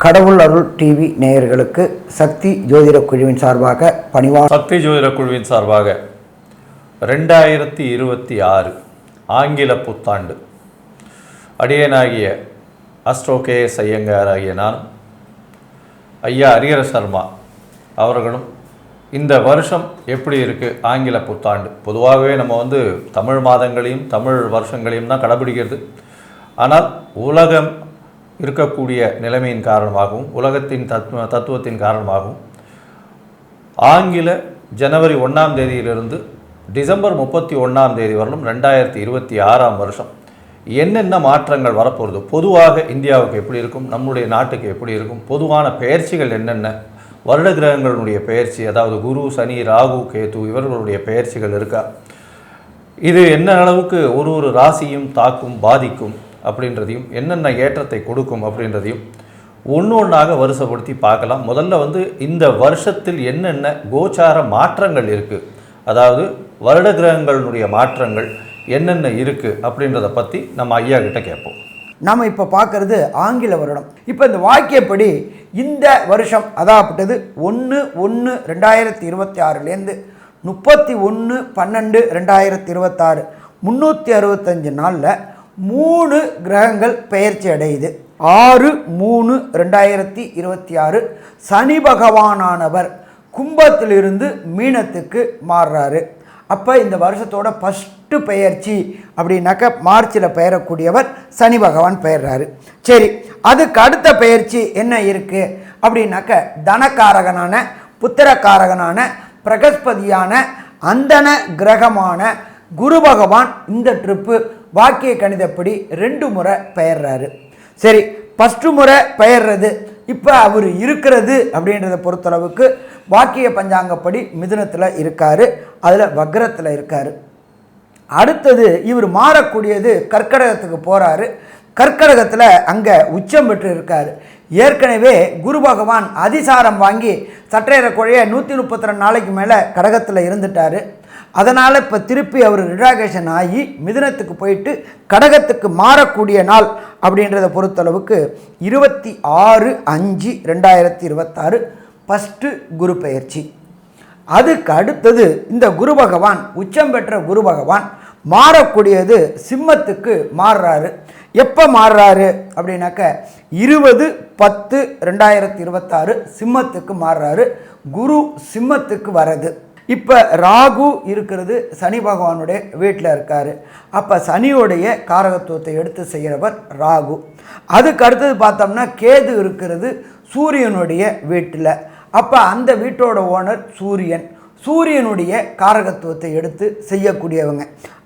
கடவுள் அருள் டிவி நேயர்களுக்கு சக்தி ஜோதிட குழுவின் சார்பாக சக்தி ஜோதிட குழுவின் சார்பாக 2026 ஆங்கில புத்தாண்டு அடியனாகிய அஸ்ட்ரோ கேஎஸ் ஐயங்கார் ஆகிய நான் ஐயா ஹரிஹர சர்மா அவர்களும் இந்த வருஷம் எப்படி இருக்குது ஆங்கில புத்தாண்டு. பொதுவாகவே நம்ம தமிழ் மாதங்களையும் தமிழ் வருஷங்களையும் தான் கடைபிடிக்கிறது. ஆனால் உலகம் இருக்கக்கூடிய நிலைமையின் காரணமாகவும் உலகத்தின் தத்துவத்தின் காரணமாகவும் ஆங்கில ஜனவரி 1ஆம் தேதியிலிருந்து டிசம்பர் 31ஆம் தேதி வரலும் 2026ஆம் வருஷம் என்னென்ன மாற்றங்கள் வரப்போகிறது, பொதுவாக இந்தியாவுக்கு எப்படி இருக்கும், நம்முடைய நாட்டுக்கு எப்படி இருக்கும், பொதுவான பெயர்ச்சிகள் என்னென்ன, வருட கிரகங்களுடைய பெயர்ச்சி, அதாவது குரு, சனி, ராகு, கேது இவர்களுடைய பெயர்ச்சிகள் இருக்கா, இது என்ன அளவுக்கு ஒரு ராசியும் தாக்கும் பாதிக்கும் அப்படின்றதையும் என்னென்ன ஏற்றத்தை கொடுக்கும் அப்படின்றதையும் ஒன்றாக வரிசைப்படுத்தி பார்க்கலாம். முதல்ல இந்த வருஷத்தில் என்னென்ன கோச்சார மாற்றங்கள் இருக்குது, அதாவது வருட கிரகங்களுடைய மாற்றங்கள் என்னென்ன இருக்குது அப்படின்றத பற்றி நம்ம ஐயா கிட்ட கேட்போம். நாம் இப்போ பார்க்குறது ஆங்கில வருடம். இப்போ இந்த வாக்கியப்படி இந்த வருஷம் அதாகப்பட்டது 1/1/2026 31/12/2026 365 நாளில் 3 கிரகங்கள் பெயர்ச்சி அடையுது. 6/3/2026 சனி பகவானானவர் கும்பத்திலிருந்து மீனத்துக்கு மாறுறாரு. அப்போ இந்த வருஷத்தோட ஃபஸ்ட்டு பெயர்ச்சி அப்படின்னாக்க மார்ச்சில் பெயரக்கூடியவர் சனி பகவான் பெயர்றாரு. சரி, அதுக்கு அடுத்த பெயர்ச்சி என்ன இருக்குது அப்படின்னாக்க தனக்காரகனான புத்திரக்காரகனான பிரகஸ்பதியான அந்தன கிரகமான குரு பகவான் இந்த ட்ரிப்பு வாக்கிய கணிதப்படி 2 முறை பெயர்றாரு. சரி, ஃபஸ்ட்டு முறை பெயர்றது இப்போ அவர் இருக்கிறது அப்படின்றத பொறுத்தளவுக்கு வாக்கிய பஞ்சாங்கப்படி மிதுனத்தில் இருக்கார், அதில் வக்ரத்தில் இருக்கார். அடுத்தது இவர் மாறக்கூடியது கர்க்கடகத்துக்கு போகிறாரு. கர்க்கடகத்தில் அங்கே உச்சம் பெற்று இருக்கார். ஏற்கனவே குரு பகவான் அதிசாரம் வாங்கி சற்றேறக்குறைய 132 நாளைக்கு மேலே கடகத்தில் இருந்துட்டார். அதனால் இப்போ திருப்பி அவர் ரிடாகேஷன் ஆகி மிதுனத்துக்கு போயிட்டு கடகத்துக்கு மாறக்கூடிய நாள் அப்படின்றத பொறுத்தளவுக்கு 26/5/2026 ஃபஸ்ட்டு குரு பெயர்ச்சி. அதுக்கு அடுத்தது இந்த குரு பகவான் உச்சம் பெற்ற குரு பகவான் மாறக்கூடியது சிம்மத்துக்கு மாறுறாரு. எப்போ மாறுறாரு அப்படின்னாக்க 20/10/2026 சிம்மத்துக்கு மாறுறாரு. குரு சிம்மத்துக்கு வர்றது. இப்போ ராகு இருக்கிறது சனி பகவானுடைய வீட்டில் இருக்கார். அப்போ சனியோடைய காரகத்துவத்தை எடுத்து செய்கிறவர் ராகு. அதுக்கு அடுத்தது பார்த்தோம்னா கேது இருக்கிறது சூரியனுடைய வீட்டில். அப்போ அந்த வீட்டோட ஓனர் சூரியன், சூரியனுடைய காரகத்துவத்தை எடுத்து செய்யக்கூடியவங்க.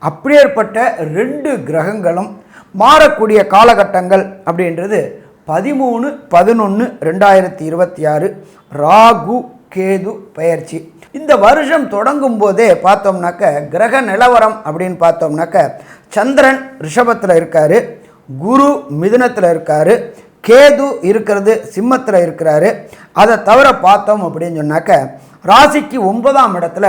அப்படியேற்பட்ட 2 கிரகங்களும் மாறக்கூடிய காலகட்டங்கள் அப்படின்றது 13/11/2026 ராகு கேது பெயர்ச்சி. இந்த வருஷம் தொடங்கும் போதே பார்த்தோம்னாக்க கிரக நிலவரம் அப்படின்னு பார்த்தோம்னாக்க சந்திரன் ரிஷபத்தில் இருக்கார், குரு மிதுனத்தில் இருக்கார், கேது இருக்கிறது சிம்மத்தில் இருக்கிறாரு. அதை தவிர பார்த்தோம் அப்படின்னு சொன்னாக்க ராசிக்கு 9ஆம் இடத்துல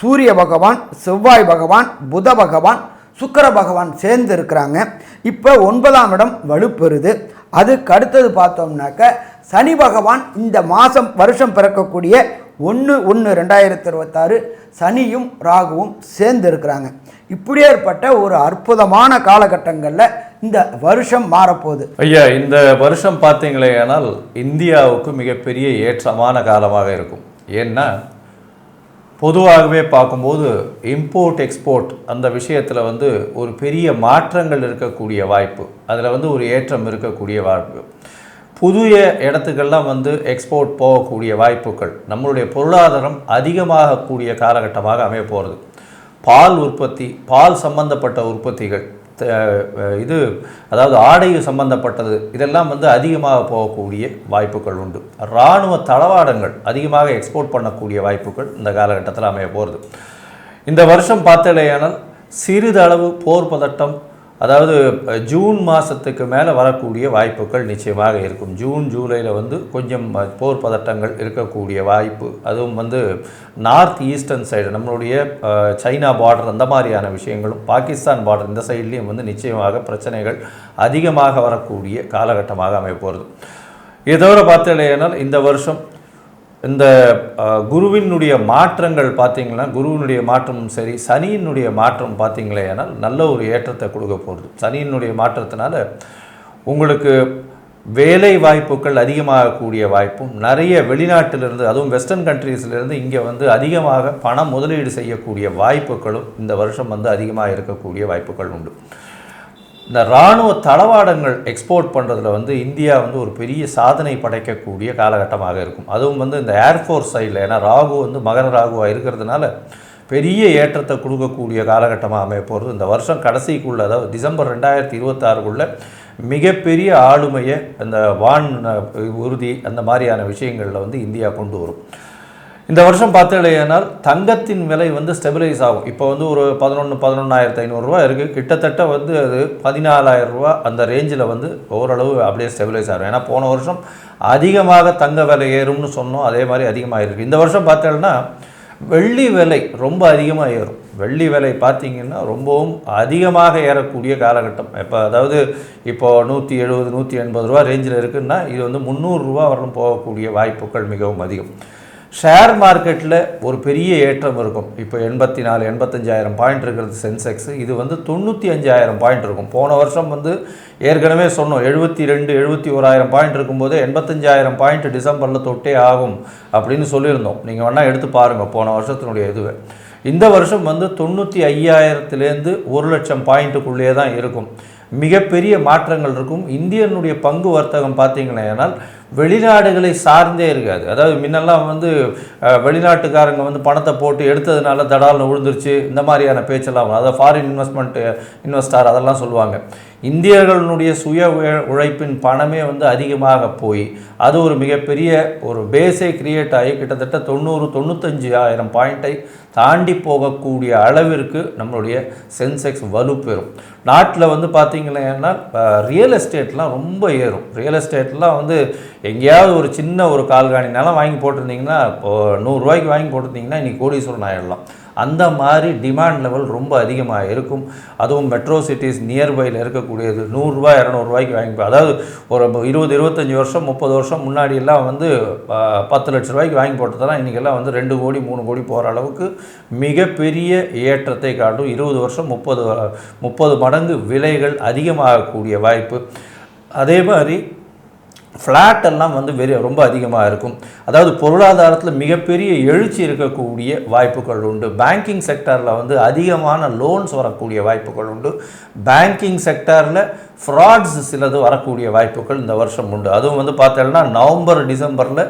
சூரிய பகவான், செவ்வாய் பகவான், புத பகவான், சுக்கிர பகவான் சேர்ந்து இருக்கிறாங்க. இப்போ 9ஆம் இடம் வலுப்பெறுது. அதுக்கு அடுத்தது பார்த்தோம்னாக்க சனி பகவான் இந்த வருஷம் பிறக்கக்கூடிய 1/1/2026 சனியும் ராகுவும் சேர்ந்து இருக்கிறாங்க. இப்படி ஏற்பட்ட ஒரு அற்புதமான காலகட்டங்களில் இந்த வருஷம் மாறப்போகுது. ஐயா, இந்த வருஷம் பார்த்தீங்களே ஆனால் இந்தியாவுக்கு மிகப்பெரிய ஏற்றமான காலமாக இருக்கும். ஏன்னா பொதுவாகவே பார்க்கும்போது இம்போர்ட் எக்ஸ்போர்ட் அந்த விஷயத்தில் ஒரு பெரிய மாற்றங்கள் இருக்கக்கூடிய வாய்ப்பு, அதில் ஒரு ஏற்றம் இருக்கக்கூடிய வாய்ப்பு, புதிய இடத்துக்கெல்லாம் எக்ஸ்போர்ட் போகக்கூடிய வாய்ப்புகள், நம்மளுடைய பொருளாதாரம் அதிகமாகக்கூடிய காலகட்டமாக அமைய போகிறது. பால் உற்பத்தி, பால் சம்பந்தப்பட்ட உற்பத்திகள், அதாவது ஆடை சம்பந்தப்பட்டது, இதெல்லாம் அதிகமாக போகக்கூடிய வாய்ப்புகள் உண்டு. இராணுவ தளவாடங்கள் அதிகமாக எக்ஸ்போர்ட் பண்ணக்கூடிய வாய்ப்புகள் இந்த காலகட்டத்தில் அமைய போகிறது. இந்த வருஷம் பார்த்தலையானால் சிறிதளவு போர் பதட்டம், அதாவது ஜூன் மாதத்துக்கு மேலே வரக்கூடிய வாய்ப்புகள் நிச்சயமாக இருக்கும். ஜூன் ஜூலையில் கொஞ்சம் போர் பதட்டங்கள் இருக்கக்கூடிய வாய்ப்பு, அதுவும் நார்த் ஈஸ்டர்ன் சைடு நம்மளுடைய சைனா பார்டர் அந்த மாதிரியான விஷயங்களும், பாகிஸ்தான் பார்டர் இந்த சைட்லேயும் நிச்சயமாக பிரச்சனைகள் அதிகமாக வரக்கூடிய காலகட்டமாக அமைய போகிறது. இதை தவிர பார்த்தீங்கன்னா இந்த வருஷம் இந்த குருவினுடைய மாற்றங்கள் பார்த்தீங்கன்னா குருவினுடைய மாற்றமும் சரி, சனியினுடைய மாற்றம் பார்த்தீங்களேனால் நல்ல ஒரு ஏற்றத்தை கொடுக்க போகிறது. சனியினுடைய மாற்றத்தினால உங்களுக்கு வேலை வாய்ப்புகள் அதிகமாகக்கூடிய வாய்ப்பும், நிறைய வெளிநாட்டிலிருந்து அதுவும் வெஸ்டர்ன் கண்ட்ரீஸ்லேருந்து இங்கே வந்து அதிகமாக பணம் முதலீடு செய்யக்கூடிய வாய்ப்புகளும் இந்த வருஷம் வந்து அதிகமாக இருக்கக்கூடிய வாய்ப்புகள் உண்டு. இந்த இராணுவ தளவாடங்கள் எக்ஸ்போர்ட் பண்ணுறதுல வந்து இந்தியா வந்து ஒரு பெரிய சாதனை படைக்கக்கூடிய காலகட்டமாக இருக்கும். அதுவும் வந்து இந்த ஏர்ஃபோர்ஸ் சைடில், ஏன்னா ராகு வந்து மகர ராகுவாக இருக்கிறதுனால பெரிய ஏற்றத்தை கொடுக்கக்கூடிய காலகட்டமாக அமைய போகிறது. இந்த வருஷம் கடைசிக்குள்ளே, அதாவது டிசம்பர் 2026க்குள்ளே மிகப்பெரிய ஆளுமையை அந்த வான் உறுதி அந்த மாதிரியான விஷயங்களில் வந்து இந்தியா கொண்டு வரும். இந்த வருஷம் பார்த்தீங்கன்னா தங்கத்தின் விலை வந்து ஸ்டெபிலைஸ் ஆகும். இப்போ வந்து ஒரு 11,500 ரூபா இருக்குது. கிட்டத்தட்ட வந்து அது 14,000 ரூபா அந்த ரேஞ்சில் வந்து ஓரளவு அப்படியே ஸ்டெபிலைஸ் ஆகும். ஏன்னா போன வருஷம் அதிகமாக தங்க விலை ஏறும்னு சொன்னோம், அதே மாதிரி அதிகமாக இருக்குது. இந்த வருஷம் பார்த்தீங்கன்னா வெள்ளி விலை ரொம்ப அதிகமாக ஏறும். வெள்ளி விலை பார்த்திங்கன்னா ரொம்பவும் அதிகமாக ஏறக்கூடிய காலகட்டம். இப்போ அதாவது இப்போது 170 180 ரூபா ரேஞ்சில் இருக்குதுன்னா இது வந்து 300 ரூபா வரலும் போகக்கூடிய வாய்ப்புகள் மிகவும் அதிகம். ஷேர் மார்க்கெட்டில் ஒரு பெரிய ஏற்றம் இருக்கும். இப்போ 85,000 பாயிண்ட் இருக்கிறது சென்செக்ஸு. இது வந்து 95,000 பாயிண்ட் இருக்கும். போன வருஷம் வந்து ஏற்கனவே சொன்னோம் 71,000 பாயிண்ட் இருக்கும்போது 85,000 பாயிண்ட் டிசம்பரில் தொட்டே ஆகும் அப்படின்னு சொல்லியிருந்தோம். நீங்கள் வேணால் எடுத்து பாருங்கள் போன வருஷத்தினுடைய இதுவே. இந்த வருஷம் வந்து 95,000லேருந்து 1,00,000 பாயிண்ட்டுக்குள்ளேயே தான் இருக்கும். மிகப்பெரிய மாற்றங்கள் இருக்கும். இந்தியனுடைய பங்கு வர்த்தகம் பார்த்தீங்கன்னா வெளிநாடுகளை சார்ந்தே இருக்காது. அதாவது முன்னெல்லாம் வந்து வெளிநாட்டுக்காரங்க வந்து பணத்தை போட்டு எடுத்ததுனால தடால்னு விழுந்துருச்சு இந்த மாதிரியான பேச்செல்லாம், அதாவது ஃபாரின் இன்வெஸ்டார் அதெல்லாம் சொல்லுவாங்க. இந்தியர்களுடைய சுய உழைப்பின் பணமே வந்து அதிகமாக போய் அது ஒரு மிகப்பெரிய ஒரு பேஸே கிரியேட் ஆகி கிட்டத்தட்ட 95,000 பாயிண்ட்டை தாண்டி போகக்கூடிய அளவிற்கு நம்மளுடைய சென்செக்ஸ் வலுப்பெறும். நாட்டில் வந்து பார்த்திங்கன்னா ரியல் எஸ்டேட்லாம் ரொம்ப ஏறும். ரியல் எஸ்டேட்லாம் வந்து எங்கேயாவது ஒரு சின்ன ஒரு கால்காணி நிலம் வாங்கி போட்டிருந்தீங்கன்னா, இப்போது 100 ரூபாய்க்கு வாங்கி போட்டிருந்தீங்கன்னா இன்றைக்கி கோடீஸ்வரன் ஆகிடலாம். அந்த மாதிரி டிமாண்ட் லெவல் ரொம்ப அதிகமாக இருக்கும். அதுவும் மெட்ரோ சிட்டிஸ் நியர்பையில் இருக்கக்கூடியது 100 ரூபாய் 200 ரூபாய்க்கு வாங்கி, அதாவது ஒரு 20-25 வருஷம் 30 வருஷம் முன்னாடியெல்லாம் வந்து 10 லட்ச ரூபாய்க்கு வாங்கி போட்டதெல்லாம் இன்றைக்கெல்லாம் வந்து 2 கோடி 3 கோடி போகிற அளவுக்கு மிகப்பெரிய ஏற்றத்தை காட்டும். 20 வருஷம் 30 மடங்கு விலைகள் அதிகமாகக்கூடிய வாய்ப்பு. அதே மாதிரி ஃப்ளாட்டெல்லாம் வந்து ரொம்ப அதிகமாக இருக்கும். அதாவது பொருளாதாரத்தில் மிகப்பெரிய எழுச்சி இருக்கக்கூடிய வாய்ப்புகள் உண்டு. பேங்கிங் செக்டரில் வந்து அதிகமான லோன்ஸ் வரக்கூடிய வாய்ப்புகள் உண்டு. பேங்கிங் செக்டரில் ஃப்ராட்ஸ் சிலது வரக்கூடிய வாய்ப்புகள் இந்த வருஷம் உண்டு. அதுவும் வந்து பார்த்தோம்னா நவம்பர் டிசம்பரில்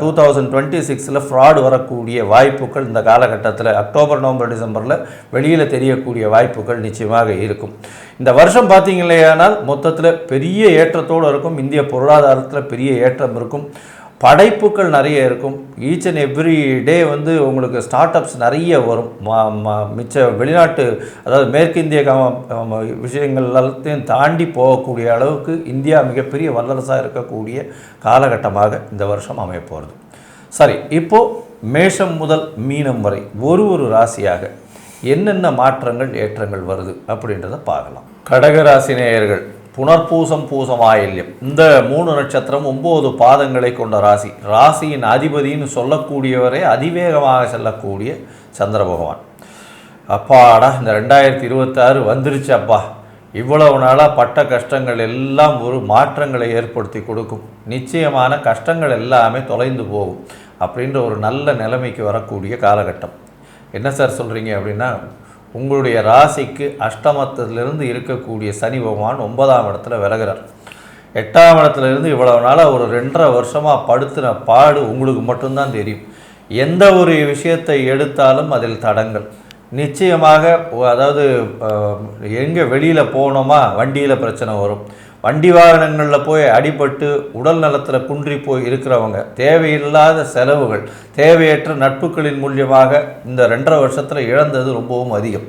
2026 ஃப்ராடு வரக்கூடிய வாய்ப்புகள் இந்த காலகட்டத்தில் அக்டோபர் நவம்பர் டிசம்பரில் வெளியில் தெரியக்கூடிய வாய்ப்புகள் நிச்சயமாக இருக்கும். இந்த வருஷம் பார்த்தீங்களேயானால் மொத்தத்தில் பெரிய ஏற்றத்தோடு இருக்கும். இந்திய பொருளாதாரத்தில் பெரிய ஏற்றம் இருக்கும். படைப்புகள் நிறைய இருக்கும். ஈச் அண்ட் எவ்ரி டே வந்து உங்களுக்கு ஸ்டார்ட் அப்ஸ் நிறைய வரும். மிச்ச வெளிநாட்டு, அதாவது மேற்கிந்திய விஷயங்கள் எல்லாத்தையும் தாண்டி போகக்கூடிய அளவுக்கு இந்தியா மிகப்பெரிய வல்லரசாக இருக்கக்கூடிய காலகட்டமாக இந்த வருஷம் அமையப்போகிறது. சரி, இப்போது மேஷம் முதல் மீனம் வரை ஒரு ராசியாக என்னென்ன மாற்றங்கள் ஏற்றங்கள் வருது அப்படின்றத பார்க்கலாம். கடகராசி நேயர்கள், புனர்பூசம் பூசம் ஆயில்யம் இந்த 3 நட்சத்திரம் 9 பாதங்களை கொண்ட ராசி. ராசியின் அதிபதினு சொல்லக்கூடியவரே அதிவேகமாக செல்லக்கூடிய சந்திர பகவான். அப்பாடா, இந்த 2026 வந்துருச்சு அப்பா. இவ்வளவு நாளாக பட்ட கஷ்டங்கள் எல்லாம் ஒரு மாற்றங்களை ஏற்படுத்தி கொடுக்கும். நிச்சயமான கஷ்டங்கள் எல்லாமே தொலைந்து போகும் அப்படின்ற ஒரு நல்ல நிலைமைக்கு வரக்கூடிய காலகட்டம். என்ன சார் சொல்கிறீங்க அப்படின்னா, உங்களுடைய ராசிக்கு அஷ்டமத்திலிருந்து இருக்கக்கூடிய சனி பகவான் 9ஆம் இடத்துல விலகிறார். 8ஆம் இடத்துல இருந்து இவ்வளவு நாளாக ஒரு 2.5 வருஷமாக படுத்தின பாடு உங்களுக்கு மட்டும்தான் தெரியும். எந்த ஒரு விஷயத்தை எடுத்தாலும் அதில் தடங்கள் நிச்சயமாக. அதாவது எங்கே வெளியில் போனோமா வண்டியில் பிரச்சனை வரும். வண்டி வாகனங்களில் போய் அடிபட்டு உடல் நலத்தில் குன்றி போய் இருக்கிறவங்க, தேவையில்லாத செலவுகள், தேவையற்ற நட்புகளின் மூலியமாக இந்த 2.5 வருஷத்தில் இழந்தது ரொம்பவும் அதிகம்.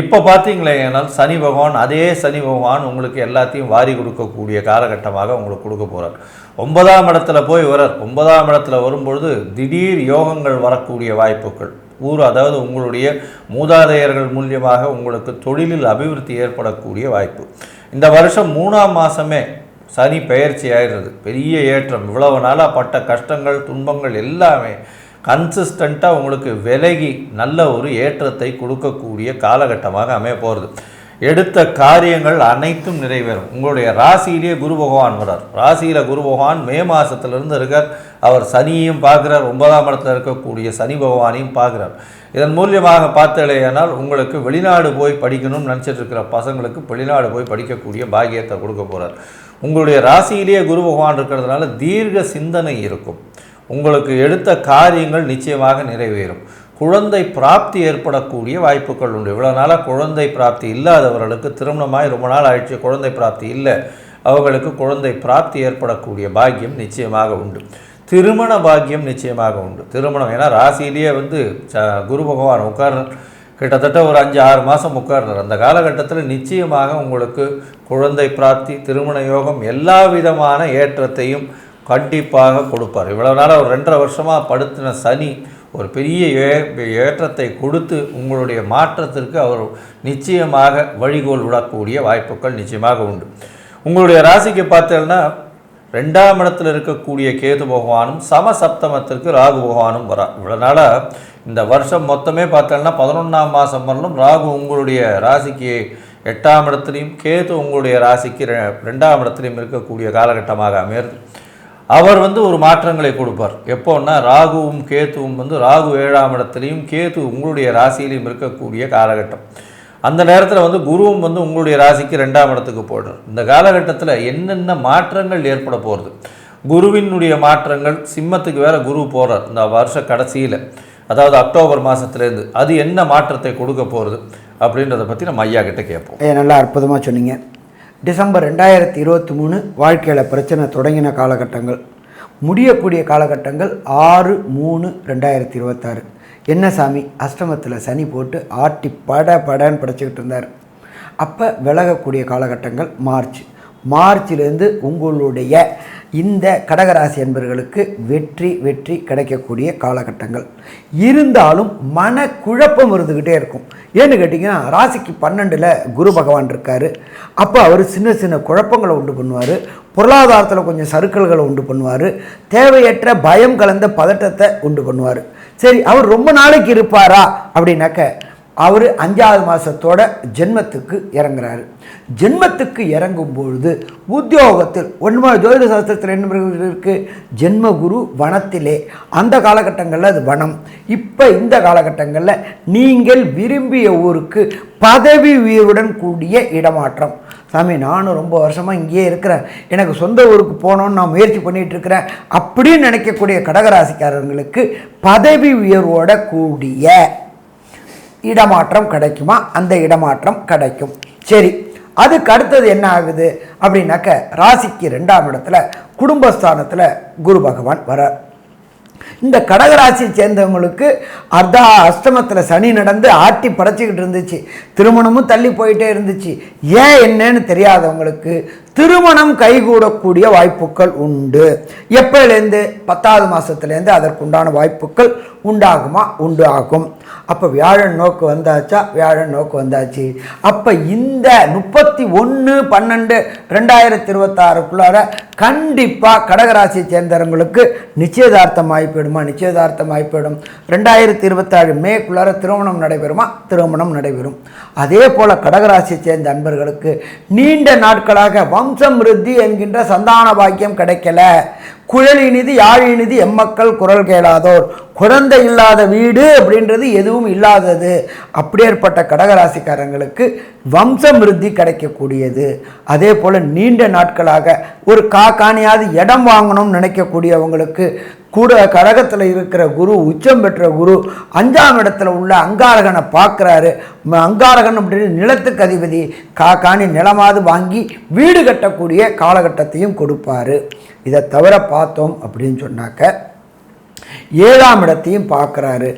இப்போ பார்த்தீங்களேனால் சனி பகவான், அதே சனி பகவான் உங்களுக்கு எல்லாத்தையும் வாரி கொடுக்கக்கூடிய காலகட்டமாக உங்களுக்கு கொடுக்க போகிறார். 9ஆம் இடத்துல போய் வரார். 9ஆம் இடத்துல வரும்பொழுது திடீர் யோகங்கள் வரக்கூடிய வாய்ப்புகள் அதாவது உங்களுடைய மூதாதையர்கள் மூலியமாக உங்களுக்கு தொழிலில் அபிவிருத்தி ஏற்படக்கூடிய வாய்ப்பு. இந்த வருஷம் 3ஆம் மாதமே சனி பெயர்ச்சி ஆயிடுறது, பெரிய ஏற்றம். இவ்வளவு நாளாக பட்ட கஷ்டங்கள் துன்பங்கள் எல்லாமே கன்சிஸ்டண்ட்டாக உங்களுக்கு விலகி நல்ல ஒரு ஏற்றத்தை கொடுக்கக்கூடிய காலகட்டமாக அமைய போகிறது. எடுத்த காரியங்கள் அனைத்தும் நிறைவேறும். உங்களுடைய ராசியிலேயே குரு பகவான் வரார். ராசியில் குரு பகவான் மே மாதத்துலேருந்து இருக்கார். அவர் சனியையும் பார்க்குறார், 9ஆம் இடத்துல இருக்கக்கூடிய சனி பகவானையும் பார்க்குறார். இதன் மூலியமாக பார்த்தலையானால் உங்களுக்கு வெளிநாடு போய் படிக்கணும்னு நினச்சிட்டு இருக்கிற பசங்களுக்கு வெளிநாடு போய் படிக்கக்கூடிய பாக்கியத்தை கொடுக்க போகிறார். உங்களுடைய ராசியிலேயே குரு பகவான் இருக்கிறதுனால தீர்க்க சிந்தனை இருக்கும். உங்களுக்கு எடுத்த காரியங்கள் நிச்சயமாக நிறைவேறும். குழந்தை பிராப்தி ஏற்படக்கூடிய வாய்ப்புகள் உண்டு. இவ்வளோ நாளாக குழந்தை பிராப்தி இல்லாதவர்களுக்கு திருமணமாய் ரொம்ப நாள் ஆயிடுச்சு, குழந்தை பிராப்தி இல்லை, அவங்களுக்கு குழந்தை பிராப்தி ஏற்படக்கூடிய பாக்கியம் நிச்சயமாக உண்டு. திருமண பாக்கியம் நிச்சயமாக உண்டு. திருமணம் ஏன்னா ராசியிலேயே குரு பகவான் உட்கார்றார், கிட்டத்தட்ட ஒரு 5-6 மாதம் உட்கார்றார். அந்த காலகட்டத்தில் நிச்சயமாக உங்களுக்கு குழந்தை பிராப்தி, திருமண யோகம், எல்லா விதமான ஏற்றத்தையும் கண்டிப்பாக கொடுப்பார். இவ்வளோ நாளாக ஒரு 2.5 வருஷமாக படுத்தின சனி ஒரு பெரிய ஏற்றத்தை கொடுத்து உங்களுடைய மாற்றத்திற்கு அவர் நிச்சயமாக வழிகோல் விடக்கூடிய வாய்ப்புகள் நிச்சயமாக உண்டு. உங்களுடைய ராசிக்கு பார்த்தீங்கன்னா 2ஆம் இடத்தில் இருக்கக்கூடிய கேது பகவானும் சமசப்தமத்திற்கு ராகு பகவானும் வரா. இவ்வளோ நாளாக இந்த வருஷம் மொத்தமே பார்த்தோம்னா 11ஆம் மாதம் வரலும் ராகு உங்களுடைய ராசிக்கு 8ஆம் இடத்துலையும் கேது உங்களுடைய ராசிக்கு 2ஆம் இடத்துலையும் இருக்கக்கூடிய காலகட்டமாக அமையிறது. அவர் ஒரு மாற்றங்களை கொடுப்பார். எப்போன்னா ராகுவும் கேத்துவும் ராகு 7ஆம் இடத்துலையும் கேது உங்களுடைய ராசியிலையும் இருக்கக்கூடிய காலகட்டம். அந்த நேரத்தில் குருவும் உங்களுடைய ராசிக்கு 2ஆம் இடத்துக்கு போடுறார். இந்த காலகட்டத்தில் என்னென்ன மாற்றங்கள் ஏற்பட போகிறது, குருவினுடைய மாற்றங்கள், சிம்மத்துக்கு வேறு குரு போகிறார் இந்த வருஷ கடைசியில், அதாவது அக்டோபர் மாதத்துலேருந்து, அது என்ன மாற்றத்தை கொடுக்க போகிறது அப்படின்றத பற்றி நம்ம ஐயா கிட்ட கேட்போம். நல்லா அற்புதமாக சொன்னீங்க. டிசம்பர் 2023 வாழ்க்கையில் பிரச்சனை தொடங்கின காலகட்டங்கள், முடியக்கூடிய காலகட்டங்கள் 6/3/2026. என்ன சாமி, அஷ்டமத்தில் சனி போட்டு ஆட்டி படன்னு படைச்சிக்கிட்டு இருந்தார். அப்போ விலகக்கூடிய காலகட்டங்கள் மார்ச்சிலேருந்து உங்களுடைய இந்த கடகராசி என்பவர்களுக்கு வெற்றி கிடைக்கக்கூடிய காலகட்டங்கள். இருந்தாலும் மனக்குழப்பம் இருந்துக்கிட்டே இருக்கும். ஏன்னு கேட்டிங்கன்னா ராசிக்கு 12ல் குரு பகவான் இருக்கார். அப்போ அவர் சின்ன குழப்பங்களை உண்டு பண்ணுவார், பொருளாதாரத்தில் கொஞ்சம் சறுக்கல்களை உண்டு பண்ணுவார், தேவையற்ற பயம் கலந்த பதட்டத்தை உண்டு பண்ணுவார். சரி, அவர் ரொம்ப நாளைக்கு இருப்பாரா அப்படின்னாக்க அவர் 5ஆவது மாதத்தோட ஜென்மத்துக்கு இறங்குறாரு. ஜென்மத்துக்கு இறங்கும் பொழுது உத்தியோகத்தில் ஜோதிட சாஸ்திரத்தில் என்ன இருக்குது, ஜென்ம குரு வனத்திலே, அந்த காலகட்டங்களில் அது வனம். இப்போ இந்த காலகட்டங்களில் நீங்கள் விரும்பிய ஊருக்கு பதவி உயர்வுடன் கூடிய இடமாற்றம். சாமி, நானும் ரொம்ப வருஷமாக இங்கேயே இருக்கிறேன், எனக்கு சொந்த ஊருக்கு போகணுன்னு நான் முயற்சி பண்ணிகிட்டு இருக்கிறேன் அப்படின்னு நினைக்கக்கூடிய கடகராசிக்காரர்களுக்கு பதவி உயர்வோட கூடிய இடமாற்றம் கிடைக்குமா? அந்த இடமாற்றம் கிடைக்கும். சரி, அதுக்கு அடுத்தது என்ன ஆகுது அப்படின்னாக்க ராசிக்கு 2ஆம் இடத்துல குடும்பஸ்தானத்தில் குரு பகவான் வரார். இந்த கடகராசியை சேர்ந்தவங்களுக்கு அஷ்டமத்தில் சனி நடந்து ஆட்டி படைச்சிக்கிட்டு இருந்துச்சு, திருமணமும் தள்ளி போயிட்டே இருந்துச்சு. ஏன் என்னன்னு தெரியாதவங்களுக்கு திருமணம் கைகூடக்கூடிய வாய்ப்புகள் உண்டு. எப்போலேருந்து? 10ஆவது மாதத்துலேருந்து அதற்குண்டான வாய்ப்புகள் உண்டாகும். அப்போ வியாழன் நோக்கு வந்தாச்சா? வியாழன் நோக்கு வந்தாச்சு. அப்போ இந்த 31/12/2026க்குள்ளார கண்டிப்பாக கடகராசியை சேர்ந்தவங்களுக்கு நிச்சயதார்த்தம் ஆகிப்போயிடுமா? நிச்சயதார்த்தம் ஆகிப்போயிடும். 2026 மேக்குள்ளார திருமணம் நடைபெறுமா? திருமணம் நடைபெறும். அதே போல் கடகராசியை சேர்ந்த அன்பர்களுக்கு நீண்ட நாட்களாக வம்சம் விருத்தி என்கின்ற சந்தான பாக்கியம் கிடைக்கல, குழலினிது யாழினிது எம்மக்கள் குரல் கேளாதோர், குழந்தை இல்லாத வீடு அப்படின்றது எதுவும் இல்லாதது. அப்படியேற்பட்ட கடகராசிக்காரங்களுக்கு வம்சம் விருத்தி கிடைக்கக்கூடியது. அதே போல் நீண்ட நாட்களாக ஒரு காணியாவது இடம் வாங்கணும்னு நினைக்கக்கூடியவங்களுக்கு கூட கடகத்தில் இருக்கிற குரு, உச்சம் பெற்ற குரு 5ஆம் இடத்துல உள்ள அங்காரகனை பார்க்குறாரு. அங்காரகன் அப்படின்னு நிலத்துக்கு அதிபதி, காணி நிலமாவது வாங்கி வீடு கட்டக்கூடிய காலகட்டத்தையும் கொடுப்பார். இதை தவிர பார்த்தோம் அப்படின்னு சொன்னாக்க 7ஆம் இடத்தையும் பார்க்குறாரு.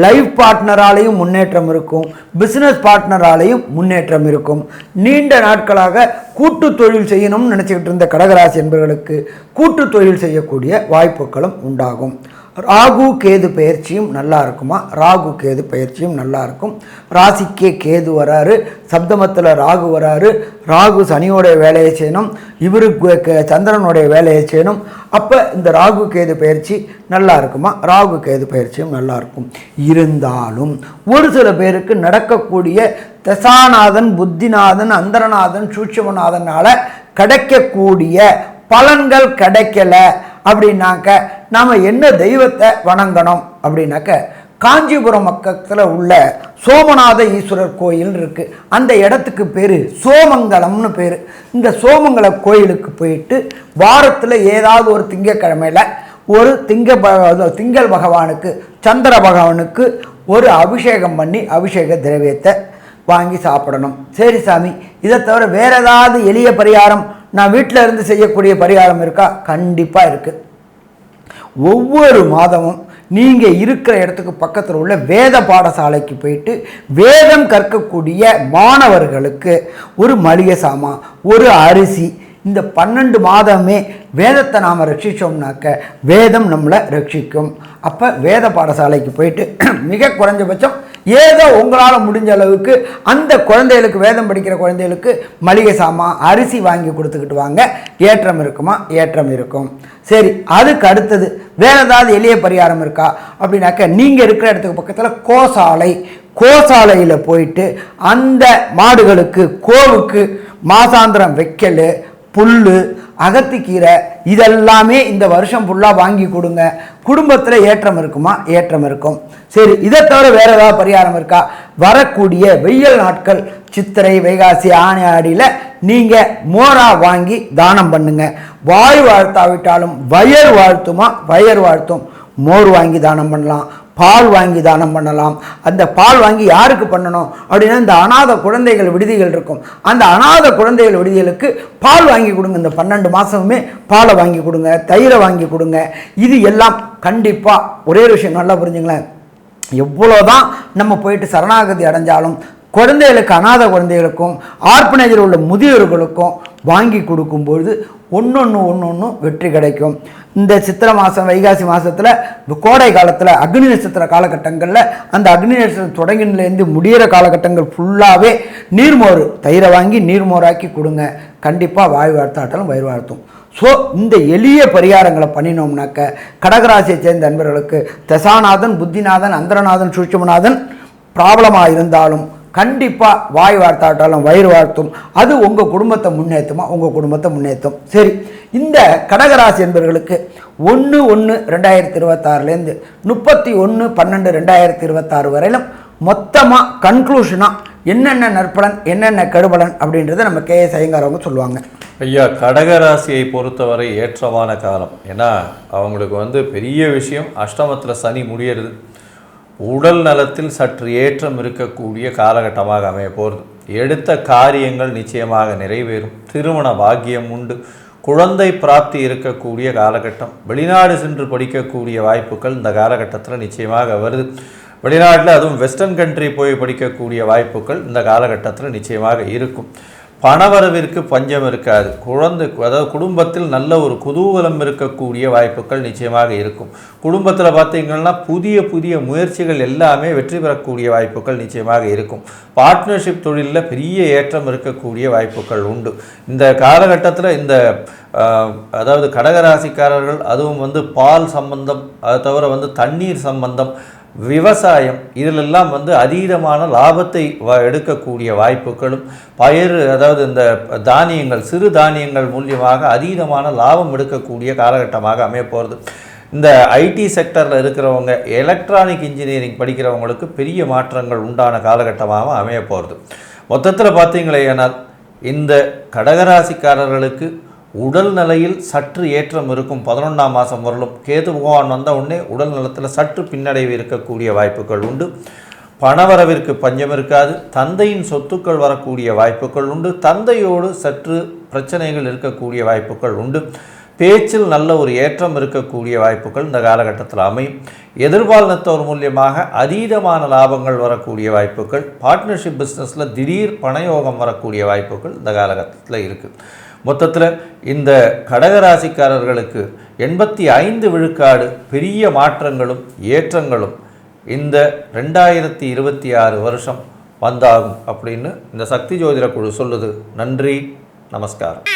லைஃப் பார்ட்னராலையும் முன்னேற்றம் இருக்கும், பிஸ்னஸ் பார்ட்னராலையும் முன்னேற்றம் இருக்கும். நீண்ட நாட்களாக கூட்டு தொழில் செய்யணும்னு நினச்சிக்கிட்டு இருந்த கடகராசி என்பவர்களுக்கு கூட்டு தொழில் செய்யக்கூடிய வாய்ப்புகளும் உண்டாகும். ராகு கேது பயிற்சியும் நல்லா இருக்குமா? ராகு கேது பயிற்சியும் நல்லா இருக்கும். ராசிக்கே கேது வராரு, சப்தமத்தில் ராகு வராரு. ராகு சனியோடைய வேலையை செய்யணும், இவருக்கு சந்திரனுடைய வேலையை செய்யணும். அப்போ இந்த ராகு கேது பயிற்சி நல்லா இருக்குமா? ராகு கேது பயிற்சியும் நல்லா இருக்கும். இருந்தாலும் ஒரு சில பேருக்கு நடக்கக்கூடிய தசாநாதன், புத்திநாதன், அந்தரநாதன், சூட்சுமநாதனால கிடைக்கக்கூடிய பலன்கள் கிடைக்கல அப்படின்னாக்க நாம் என்ன தெய்வத்தை வணங்கணும் அப்படின்னாக்க, காஞ்சிபுரம் பக்கத்தில் உள்ள சோமநாத ஈஸ்வரர் கோயில் இருக்குது. அந்த இடத்துக்கு பேர் சோமங்கலம்னு பேர். இந்த சோமங்கல கோயிலுக்கு போயிட்டு வாரத்தில் ஏதாவது ஒரு திங்கக்கிழமையில் ஒரு திங்கள் பகவானுக்கு, சந்திர பகவானுக்கு ஒரு அபிஷேகம் பண்ணி அபிஷேக திரவியத்தை வாங்கி சாப்பிடணும். சரி சாமி, இதை தவிர வேறு ஏதாவது எளிய பரிகாரம் நான் வீட்டில் இருந்து செய்யக்கூடிய பரிகாரம் இருக்கா? கண்டிப்பாக இருக்குது. ஒவ்வொரு மாதமும் நீங்கள் இருக்கிற இடத்துக்கு பக்கத்தில் உள்ள வேத பாடசாலைக்கு போயிட்டு வேதம் கற்கக்கூடிய மாணவர்களுக்கு ஒரு மளிகை சாமான், ஒரு அரிசி, இந்த 12 மாதமே வேதத்தை நாம் ரட்சித்தோம்னாக்க வேதம் நம்மளை ரட்சிக்கும். அப்போ வேத பாடசாலைக்கு போயிட்டு மிக குறைஞ்சபட்சம் ஏதோ உங்களால் முடிஞ்ச அளவுக்கு அந்த குழந்தைகளுக்கு, வேதம் படிக்கிற குழந்தைகளுக்கு மளிகை சாமான், அரிசி வாங்கி கொடுத்துக்கிட்டு வாங்க. ஏற்றம் இருக்குமா? ஏற்றம் இருக்கும். சரி, அதுக்கு அடுத்தது வேறு ஏதாவது எளிய பரிகாரம் இருக்கா அப்படின்னாக்க, நீங்கள் இருக்கிற இடத்துக்கு பக்கத்தில் கோசாலையில் போயிட்டு அந்த மாடுகளுக்கு, கோவுக்கு மாசாந்திரம் வைக்கல், புல், அகத்திக்கீரை இதெல்லாமே இந்த வருஷம் ஃபுல்லாக வாங்கி கொடுங்க. குடும்பத்தில் ஏற்றம் இருக்குமா? ஏற்றம் இருக்கும். சரி, இதை தவிர வேறு ஏதாவது பரிகாரம் இருக்கா? வரக்கூடிய வெயில் நாட்கள் சித்திரை, வைகாசி, ஆனி, ஆடியில் நீங்கள் மோரா வாங்கி தானம் பண்ணுங்க. வாய் வாழ்த்தாவிட்டாலும் வயர் வாழ்த்துமா? வயர் வாழ்த்தும். மோர் வாங்கி தானம் பண்ணலாம், பால் வாங்கி தானம் பண்ணலாம். அந்த பால் வாங்கி யாருக்கு பண்ணணும் அப்படின்னா, இந்த அநாத குழந்தைகள் விடுதிகள் இருக்கும், அந்த அநாத குழந்தைகள் விடுதிகளுக்கு பால் வாங்கி கொடுங்க. இந்த 12 மாதமுமே பாலை வாங்கி கொடுங்க, தயிரை வாங்கி கொடுங்க. இது எல்லாம் கண்டிப்பாக ஒரே விஷயம் நல்லா புரிஞ்சுங்களேன். எவ்வளோதான் நம்ம போயிட்டு சரணாகதி அடைஞ்சாலும் குழந்தைகளுக்கு, அநாத குழந்தைகளுக்கும் ஆர்ப்பனேஜில் உள்ள முதியோர்களுக்கும் வாங்கி கொடுக்கும்பொழுது ஒன்று வெற்றி கிடைக்கும். இந்த சித்திரை மாதம், வைகாசி மாதத்தில், கோடை காலத்தில், அக்னி நட்சத்திர காலகட்டங்களில், அந்த அக்னி நட்சத்திரம் தொடங்கிலேருந்து முடிகிற காலகட்டங்கள் ஃபுல்லாகவே நீர்மோர், தயிரை வாங்கி நீர்மோராக்கி கொடுங்க. கண்டிப்பாக வாய் வாழ்த்தாட்டாலும் வயிறு வாழ்த்தும். ஸோ இந்த எளிய பரிகாரங்களை பண்ணினோம்னாக்க கடகராசியை சேர்ந்த நண்பர்களுக்கு தசாநாதன், புத்திநாதன், அந்தரநாதன், சூட்சுமநாதன் ப்ராப்ளமாக இருந்தாலும் கண்டிப்பாக வாய் வாழ்த்தாட்டாலும் வயிறு வாழ்த்தும். அது உங்கள் குடும்பத்தை முன்னேற்றுமா? உங்கள் குடும்பத்தை முன்னேற்றும். சரி, இந்த கடகராசி என்பவர்களுக்கு 1/1/2026 31/12/2026 வரையிலும் மொத்தமாக கன்க்ளூஷனாக என்னென்ன நற்பலன், என்னென்ன கெடுபலன் அப்படின்றத நம்ம KS ஐயங்கார் அவங்க சொல்லுவாங்க. ஐயா, கடகராசியை பொறுத்தவரை ஏற்றமான காலம். ஏன்னா அவங்களுக்கு பெரிய விஷயம், அஷ்டமத்தில் சனி முடியறது, உடல் நலத்தில் சற்று ஏற்றம் இருக்கக்கூடிய காலகட்டமாக அமைய போகிறது. எடுத்த காரியங்கள் நிச்சயமாக நிறைவேறும். திருமண பாக்கியம் உண்டு. குழந்தை பிராப்தி இருக்கக்கூடிய காலகட்டம். வெளிநாடு சென்று படிக்கக்கூடிய வாய்ப்புகள் இந்த காலகட்டத்தில் நிச்சயமாக வருது. வெளிநாட்டில், அதுவும் வெஸ்டர்ன் கண்ட்ரி போய் படிக்கக்கூடிய வாய்ப்புகள் இந்த காலகட்டத்தில் நிச்சயமாக இருக்கும். பணவரவிற்கு பஞ்சம் இருக்காது. அதாவது குடும்பத்தில் நல்ல ஒரு குதூகலம் இருக்கக்கூடிய வாய்ப்புகள் நிச்சயமாக இருக்கும். குடும்பத்தில் பார்த்தீங்கன்னா புதிய புதிய முயற்சிகள் எல்லாமே வெற்றி பெறக்கூடிய வாய்ப்புகள் நிச்சயமாக இருக்கும். பார்ட்னர்ஷிப் தொழிலில் பெரிய ஏற்றம் இருக்கக்கூடிய வாய்ப்புகள் உண்டு. இந்த காலகட்டத்தில் இந்த அதாவது கடகராசிக்காரர்கள், அதுவும் பால் சம்பந்தம், அதை தவிர தண்ணீர் சம்பந்தம், விவசாயம், இதிலெல்லாம் அதீதமான லாபத்தை எடுக்கக்கூடிய வாய்ப்புகளும், அதாவது இந்த தானியங்கள், சிறு தானியங்கள் மூலியமாக அதீதமான லாபம் எடுக்கக்கூடிய காலகட்டமாக அமைய போகிறது. இந்த ஐடி செக்டரில் இருக்கிறவங்க, எலக்ட்ரானிக் இன்ஜினியரிங் படிக்கிறவங்களுக்கு பெரிய மாற்றங்கள் உண்டான காலகட்டமாக அமைய போகிறது. மொத்தத்தில் பார்த்தீங்களேனால் இந்த கடகராசிக்காரர்களுக்கு உடல் நிலையில் சற்று ஏற்றம் இருக்கும். 11ஆம் மாதம் வரலும் கேது பகவான் வந்த உடனே உடல் நலத்தில் சற்று பின்னடைவு இருக்கக்கூடிய வாய்ப்புகள் உண்டு. பணவரவிற்கு பஞ்சம் இருக்காது. தந்தையின் சொத்துக்கள் வரக்கூடிய வாய்ப்புகள் உண்டு. தந்தையோடு சற்று பிரச்சனைகள் இருக்கக்கூடிய வாய்ப்புகள் உண்டு. பேச்சில் நல்ல ஒரு ஏற்றம் இருக்கக்கூடிய வாய்ப்புகள் இந்த காலகட்டத்தில் அமையும். எதிர்பாலினத்தோர் மூலியமாக அதீதமான லாபங்கள் வரக்கூடிய வாய்ப்புகள், பார்ட்னர்ஷிப் பிஸ்னஸில் திடீர் பணயோகம் வரக்கூடிய வாய்ப்புகள் இந்த காலகட்டத்தில் இருக்குது. மொத்தத்தில் இந்த கடகராசிக்காரர்களுக்கு 85 விழுக்காடு பெரிய மாற்றங்களும் ஏற்றங்களும் இந்த 2026 வருஷம் வந்தாகும் அப்படின்னு இந்த சக்தி ஜோதிட குழு சொல்லுது. நன்றி, நமஸ்காரம்.